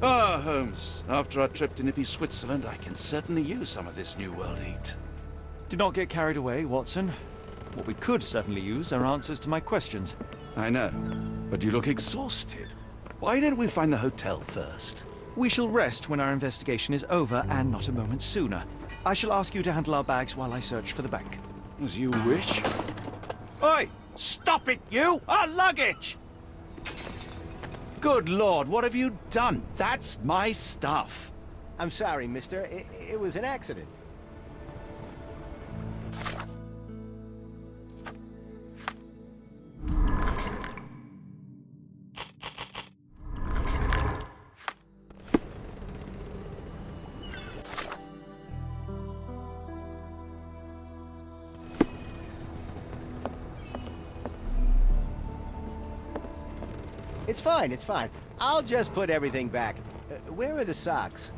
Ah, Holmes. After our trip to nippy Switzerland, I can certainly use some of this New World heat. Do not get carried away, Watson. What we could certainly use are answers to my questions. I know, but you look exhausted. Why don't we find the hotel first? We shall rest when our investigation is over, and not a moment sooner. I shall ask you to handle our bags while I search for the bank. As you wish. Oi! Stop it, you! Our luggage! Good Lord, what have you done? That's my stuff. I'm sorry, mister. It was an accident. It's fine, it's fine. I'll just put everything back. Where are the socks?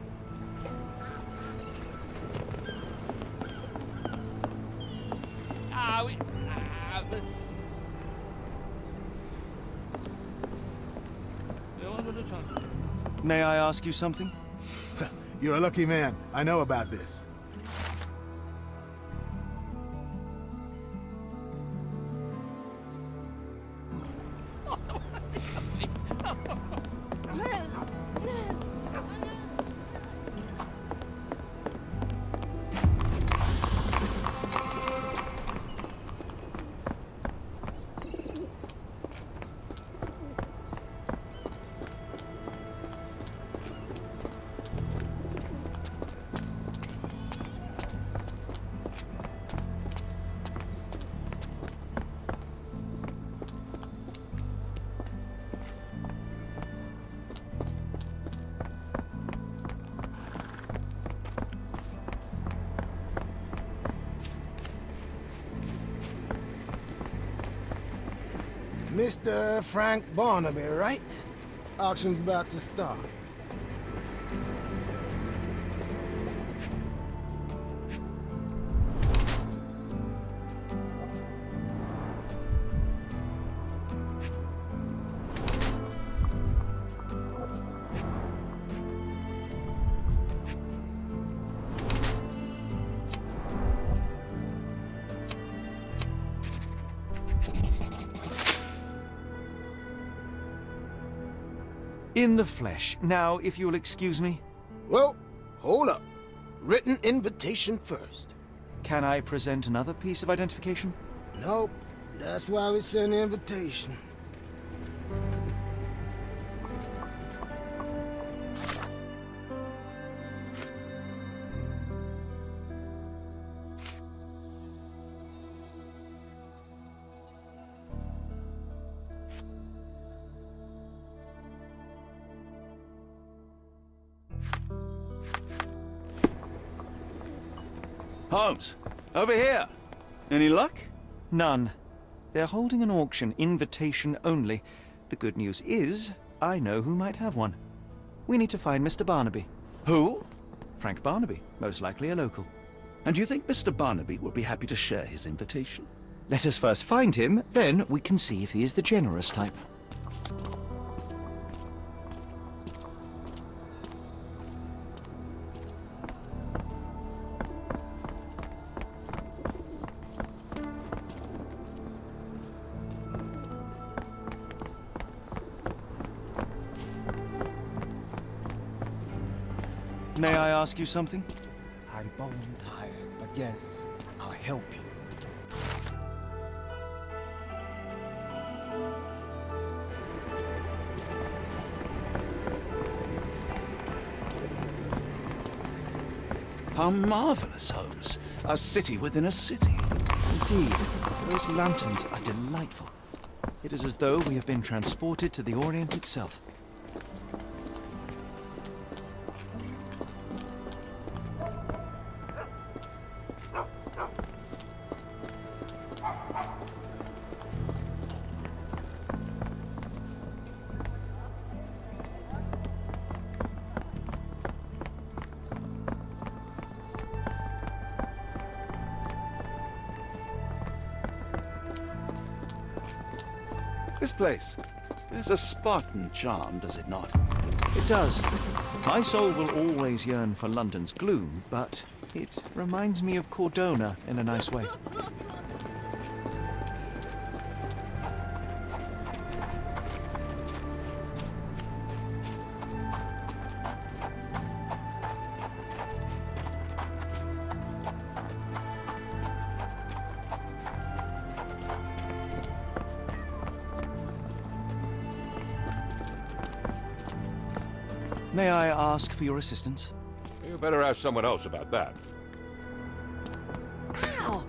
May I ask you something? You're a lucky man. I know about this. Mr. Frank Barnaby, right? Auction's about to start. In the flesh. Now, if you'll excuse me. Well, hold up. Written invitation first. Can I present another piece of identification? Nope. That's why we sent the invitation. Holmes, over here. Any luck? None. They're holding an auction, invitation only. The good news is, I know who might have one. We need to find Mr. Barnaby. Who? Frank Barnaby, most likely a local. And do you think Mr. Barnaby will be happy to share his invitation? Let us first find him, then we can see if he is the generous type. May I ask you something? I'm bone tired, but yes, I'll help you. How marvelous, Holmes. A city within a city. Indeed, those lanterns are delightful. It is as though we have been transported to the Orient itself. This place. There's a Spartan charm, does it not? It does. My soul will always yearn for London's gloom, but it reminds me of Cordona in a nice way. May I ask for your assistance? You better ask someone else about that. Ow!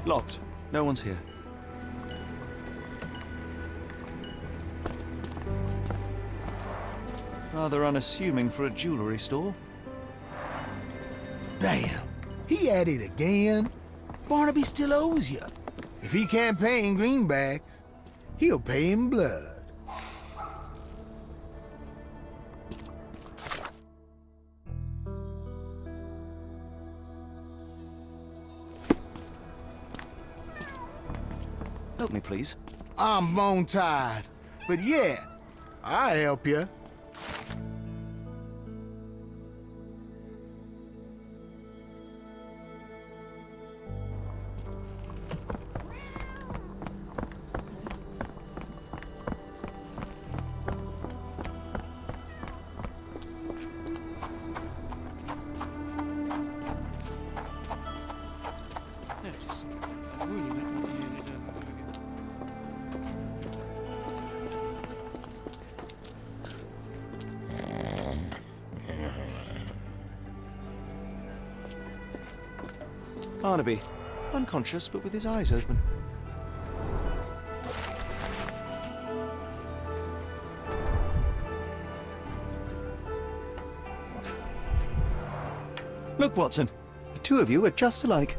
Locked. No one's here. Rather unassuming for a jewelry store. Damn. He at it again. Barnaby still owes you. If he can't pay in greenbacks, he'll pay in blood. Help me, please. I'm bone tired, but yeah, I'll help you. Barnaby, unconscious but with his eyes open. Look, Watson, the two of you are just alike.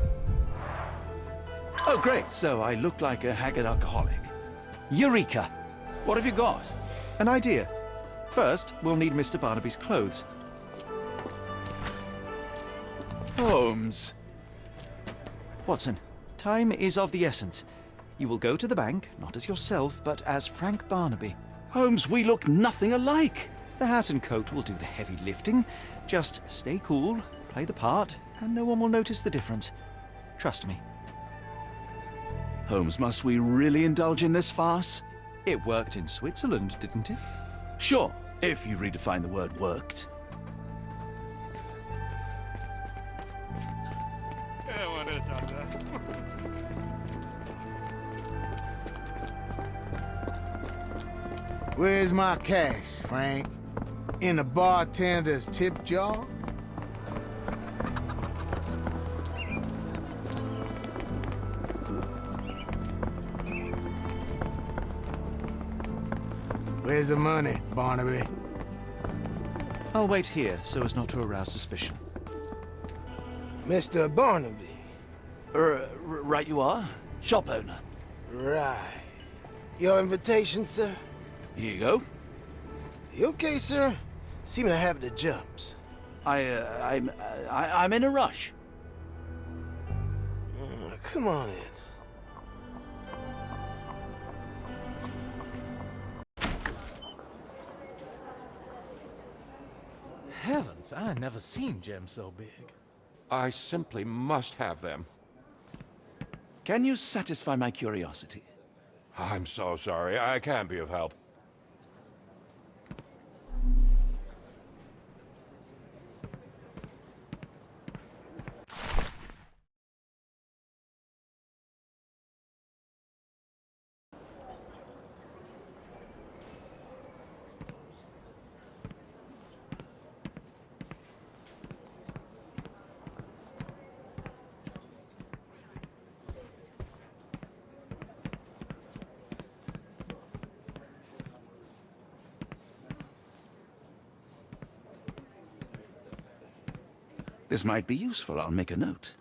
Oh, great. So I look like a haggard alcoholic. Eureka! What have you got? An idea. First, we'll need Mr. Barnaby's clothes. Holmes. Watson, time is of the essence. You will go to the bank, not as yourself, but as Frank Barnaby. Holmes, we look nothing alike. The hat and coat will do the heavy lifting. Just stay cool, play the part, and no one will notice the difference. Trust me. Holmes, must we really indulge in this farce? It worked in Switzerland, didn't it? Sure, if you redefine the word worked. Where's my cash, Frank? In the bartender's tip jar? Where's the money, Barnaby? I'll wait here so as not to arouse suspicion. Mr. Barnaby. Right you are. Shop owner. Right. Your invitation, sir? Here you go. You okay, sir? Seem to have the jumps. I'm in a rush. Come on in. Heavens, I never seen gems so big. I simply must have them. Can you satisfy my curiosity? I'm so sorry. I can't be of help. This might be useful. I'll make a note.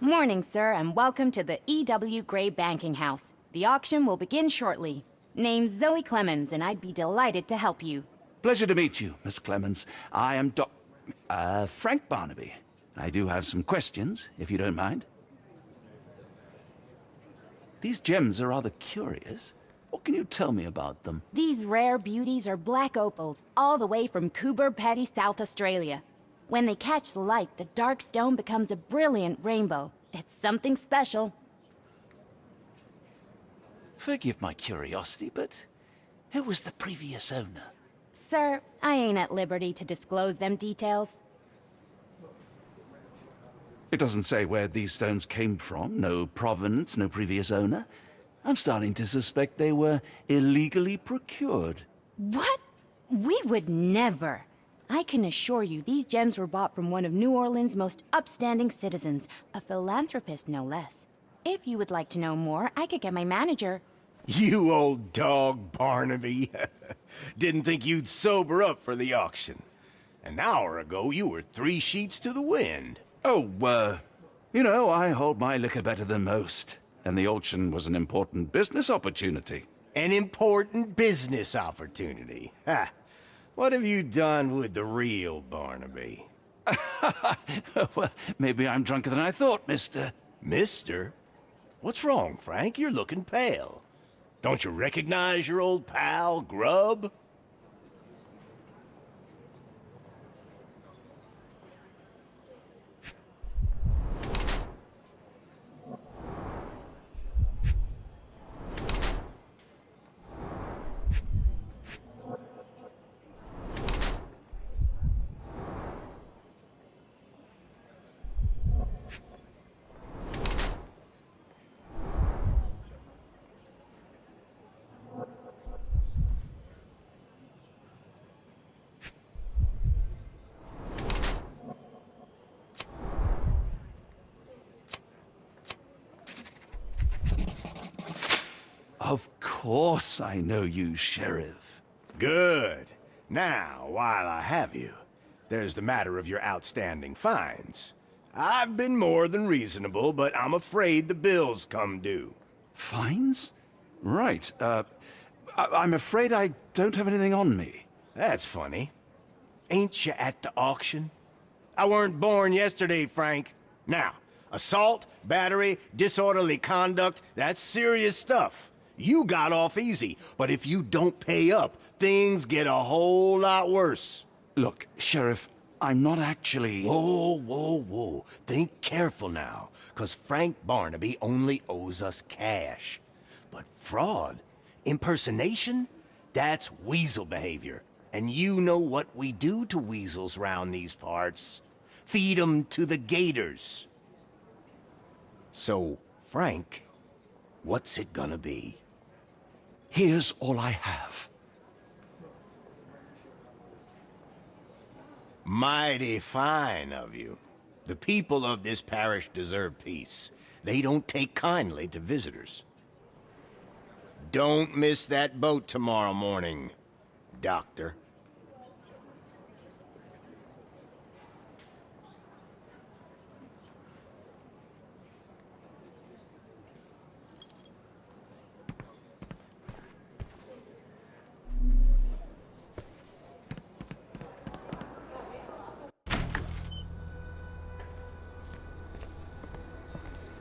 Morning, sir, and welcome to the E.W. Gray Banking House. The auction will begin shortly. Name's Zoe Clemens, and I'd be delighted to help you. Pleasure to meet you, Miss Clemens. I am Frank Barnaby. I do have some questions, if you don't mind. These gems are rather curious. What can you tell me about them? These rare beauties are black opals, all the way from Coober Pedy, South Australia. When they catch the light, the dark stone becomes a brilliant rainbow. It's something special. Forgive my curiosity, but who was the previous owner? Sir, I ain't at liberty to disclose them details. It doesn't say where these stones came from, no provenance, no previous owner. I'm starting to suspect they were illegally procured. What? We would never. I can assure you these gems were bought from one of New Orleans' most upstanding citizens, a philanthropist no less. If you would like to know more, I could get my manager. You old dog, Barnaby. Didn't think you'd sober up for the auction. An hour ago, you were 3 sheets to the wind. Oh, you know, I hold my liquor better than most. And the auction was an important business opportunity. An important business opportunity. Ha! What have you done with the real Barnaby? Well, maybe I'm drunker than I thought, mister. Mister? What's wrong, Frank? You're looking pale. Don't you recognize your old pal, Grub? Of course I know you, Sheriff. Good. Now, while I have you, there's the matter of your outstanding fines. I've been more than reasonable, but I'm afraid the bills come due. Fines? Right, I'm afraid I don't have anything on me. That's funny. Ain't you at the auction? I weren't born yesterday, Frank. Now, assault, battery, disorderly conduct, that's serious stuff. You got off easy, but if you don't pay up, things get a whole lot worse. Look, Sheriff, I'm not actually... Whoa, whoa, whoa. Think careful now, 'cause Frank Barnaby only owes us cash. But fraud, impersonation, that's weasel behavior. And you know what we do to weasels round these parts. Feed 'em to the gators. So, Frank, what's it gonna be? Here's all I have. Mighty fine of you. The people of this parish deserve peace. They don't take kindly to visitors. Don't miss that boat tomorrow morning, Doctor.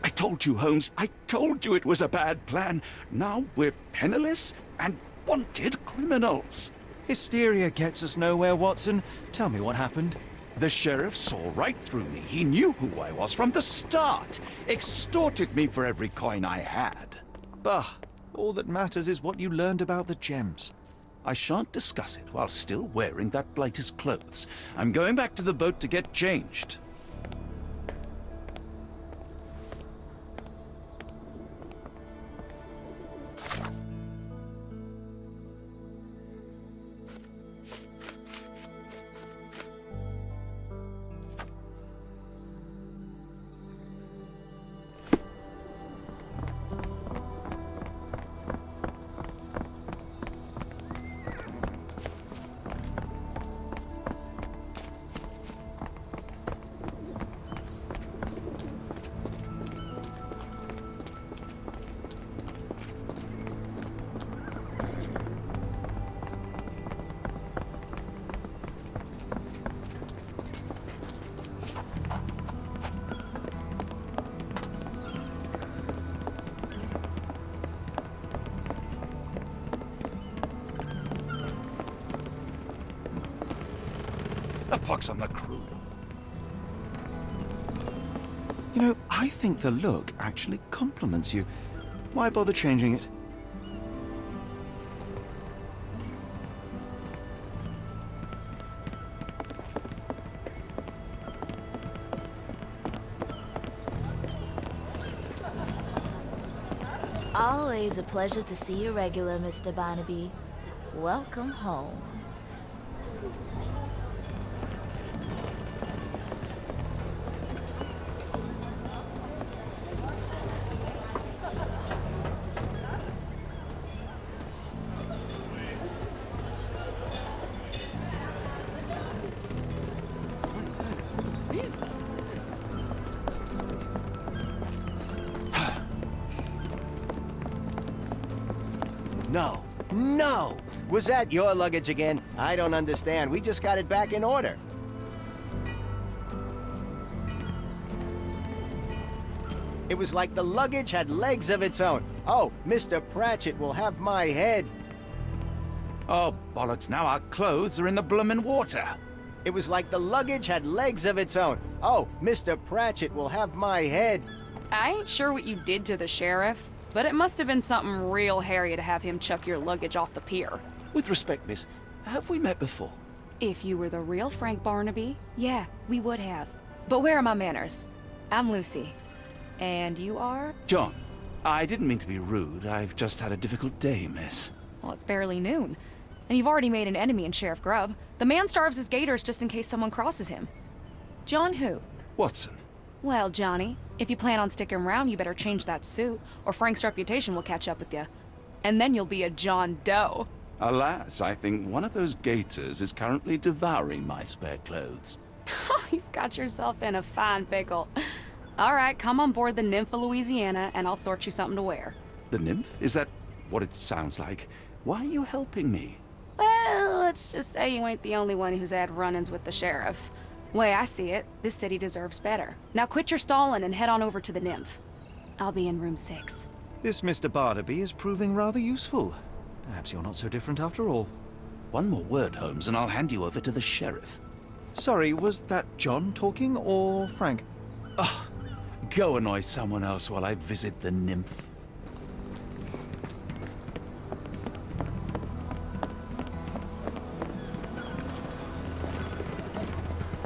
I told you, Holmes, I told you it was a bad plan. Now we're penniless and wanted criminals. Hysteria gets us nowhere, Watson. Tell me what happened. The sheriff saw right through me. He knew who I was from the start. Extorted me for every coin I had. Bah, all that matters is what you learned about the gems. I shan't discuss it while still wearing that blighter's clothes. I'm going back to the boat to get changed. A pox on the crew. You know, I think the look actually compliments you. Why bother changing it? Always a pleasure to see you regular, Mr. Barnaby. Welcome home. No, no! Was that your luggage again? I don't understand. We just got it back in order. It was like the luggage had legs of its own. Oh, Mr. Pratchett will have my head. Oh, bollocks, now our clothes are in the bloomin' water. It was like the luggage had legs of its own. Oh, Mr. Pratchett will have my head. I ain't sure what you did to the sheriff, but it must have been something real hairy to have him chuck your luggage off the pier. With respect, miss, have we met before? If you were the real Frank Barnaby, yeah, we would have. But where are my manners? I'm Lucy. And you are? John, I didn't mean to be rude. I've just had a difficult day, miss. Well, it's barely noon. And you've already made an enemy in Sheriff Grubb. The man starves his gators just in case someone crosses him. John who? Watson. Well, Johnny, if you plan on sticking around, you better change that suit, or Frank's reputation will catch up with you. And then you'll be a John Doe. Alas, I think one of those gators is currently devouring my spare clothes. You've got yourself in a fine pickle. All right, come on board the Nymph of Louisiana, and I'll sort you something to wear. The nymph? Is that what it sounds like? Why are you helping me? Well, let's just say you ain't the only one who's had run-ins with the sheriff. Way I see it, this city deserves better. Now quit your stalling and head on over to the Nymph. I'll be in room 6. This Mr. Barnaby is proving rather useful. Perhaps you're not so different after all. One more word, Holmes, and I'll hand you over to the sheriff. Sorry, was that John talking or Frank? Oh, go annoy someone else while I visit the nymph.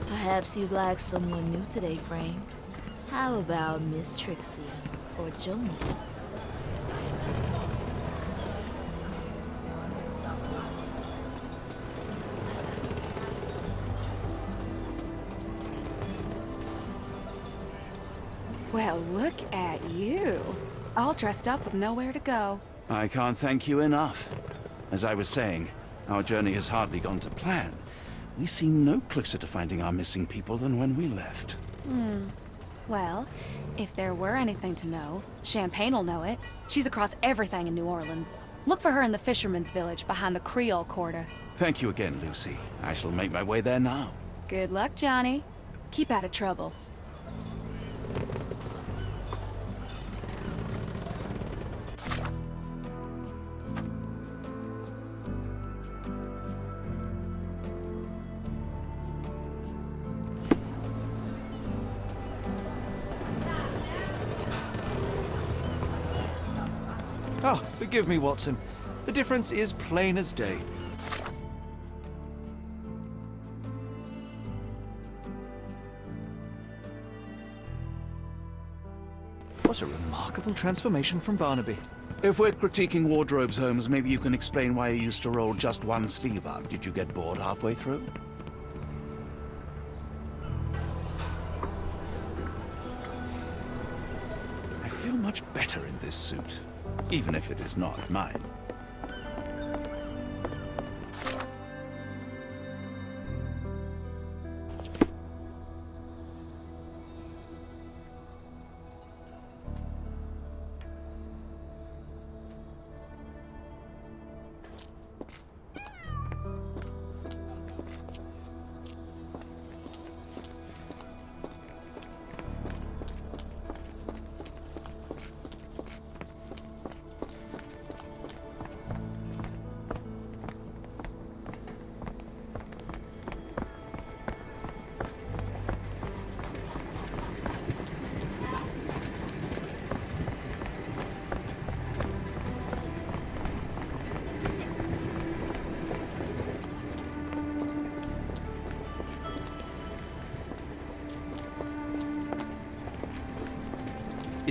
Perhaps you'd like someone new today, Frank. How about Miss Trixie or Joni? Well, look at you. All dressed up with nowhere to go. I can't thank you enough. As I was saying, our journey has hardly gone to plan. We seem no closer to finding our missing people than when we left. Well, if there were anything to know, Champagne'll know it. She's across everything in New Orleans. Look for her in the fisherman's village behind the Creole Quarter. Thank you again, Lucy. I shall make my way there now. Good luck, Johnny. Keep out of trouble. Ah, forgive me, Watson. The difference is plain as day. What a remarkable transformation from Barnaby. If we're critiquing wardrobes, Holmes, maybe you can explain why you used to roll just one sleeve up. Did you get bored halfway through? I feel much better in this suit, even if it is not mine.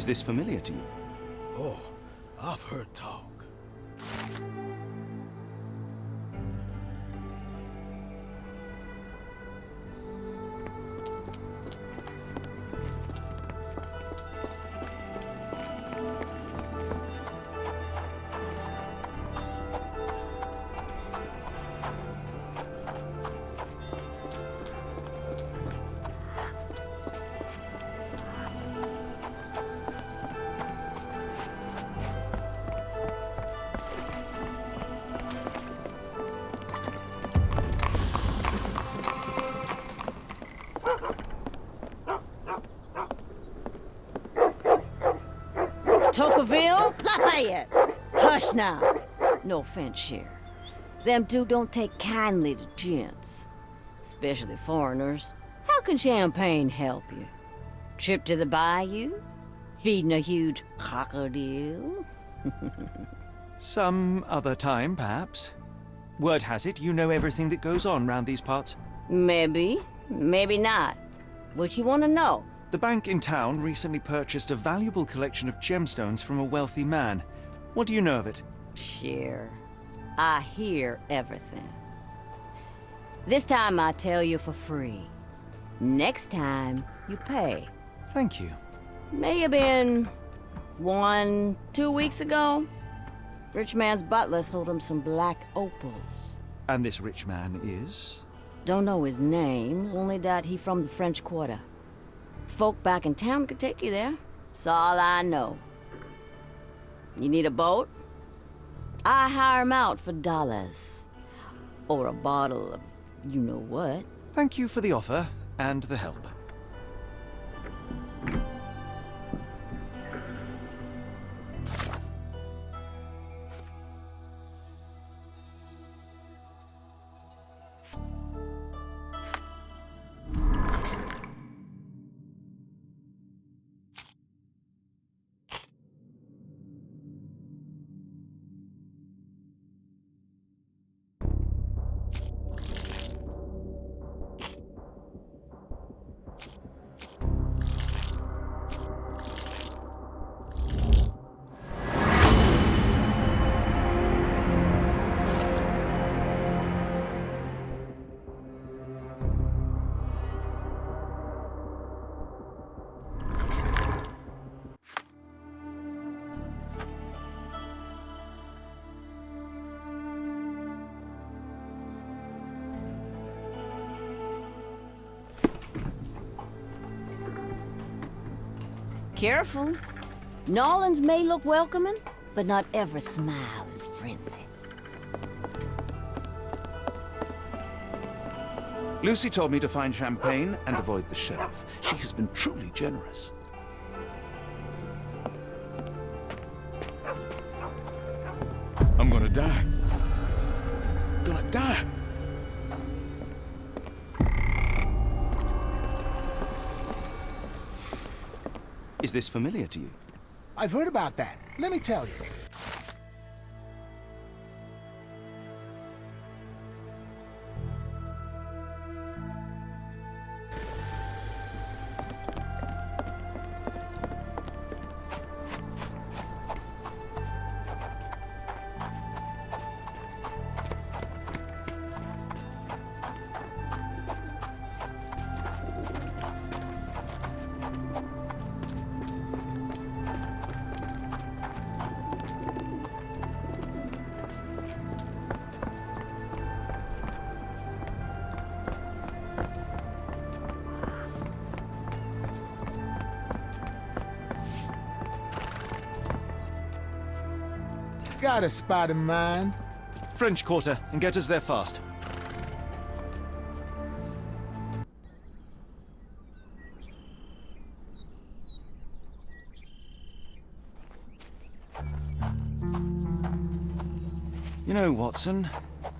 Is this familiar to you? Oh, I've heard talk. Tocqueville? Lafayette! Hush now. No offense, Sheriff. Them two don't take kindly to gents. Especially foreigners. How can champagne help you? Trip to the bayou? Feeding a huge crocodile? Some other time, perhaps. Word has it you know everything that goes on round these parts. Maybe. Maybe not. What you want to know? The bank in town recently purchased a valuable collection of gemstones from a wealthy man. What do you know of it? Sure. I hear everything. This time I tell you for free. Next time, you pay. Thank you. May have been 2 weeks ago. Rich man's butler sold him some black opals. And this rich man is? Don't know his name, only that he from the French Quarter. Folk back in town could take you there. That's all I know. You need a boat? I hire 'em out for dollars. Or a bottle of you-know-what. Thank you for the offer and the help. Careful. Nolans may look welcoming, but not every smile is friendly. Lucy told me to find champagne and avoid the sheriff. She has been truly generous. I'm gonna die. Gonna die. Is this familiar to you? I've heard about that. Let me tell you. Got a spot in mind. French Quarter, and get us there fast. You know, Watson,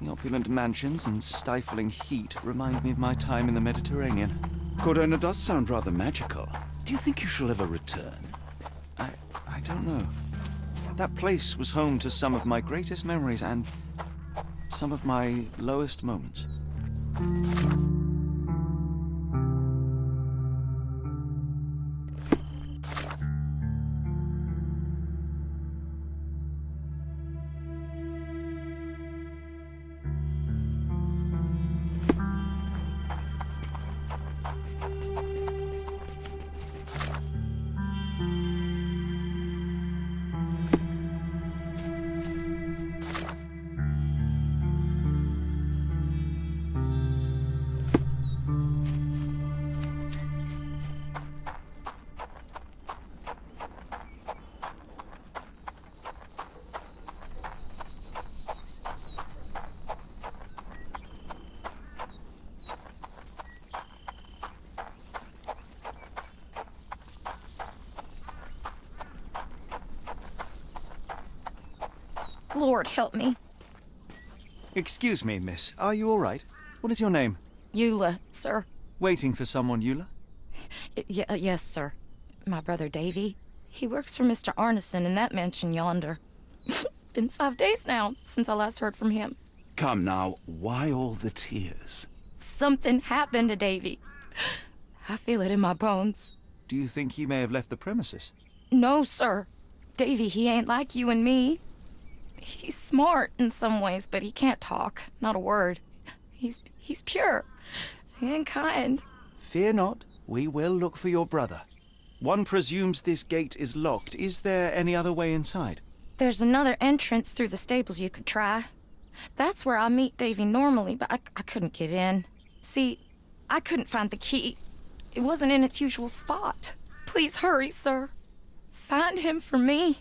the opulent mansions and stifling heat remind me of my time in the Mediterranean. Cordona does sound rather magical. Do you think you shall ever return? I don't know. That place was home to some of my greatest memories and some of my lowest moments. Lord help me. Excuse me, miss. Are you all right? What is your name? Eula, sir. Waiting for someone, Eula? Yes, sir. My brother Davy. He works for Mr. Arneson in that mansion yonder. Been 5 days now since I last heard from him. Come now, why all the tears? Something happened to Davy. I feel it in my bones. Do you think he may have left the premises? No, sir. Davy, he ain't like you and me. He's smart in some ways, but he can't talk. Not a word. He's pure and kind. Fear not. We will look for your brother. One presumes this gate is locked. Is there any other way inside? There's another entrance through the stables you could try. That's where I meet Davy normally, but I couldn't get in. See, I couldn't find the key. It wasn't in its usual spot. Please hurry, sir. Find him for me.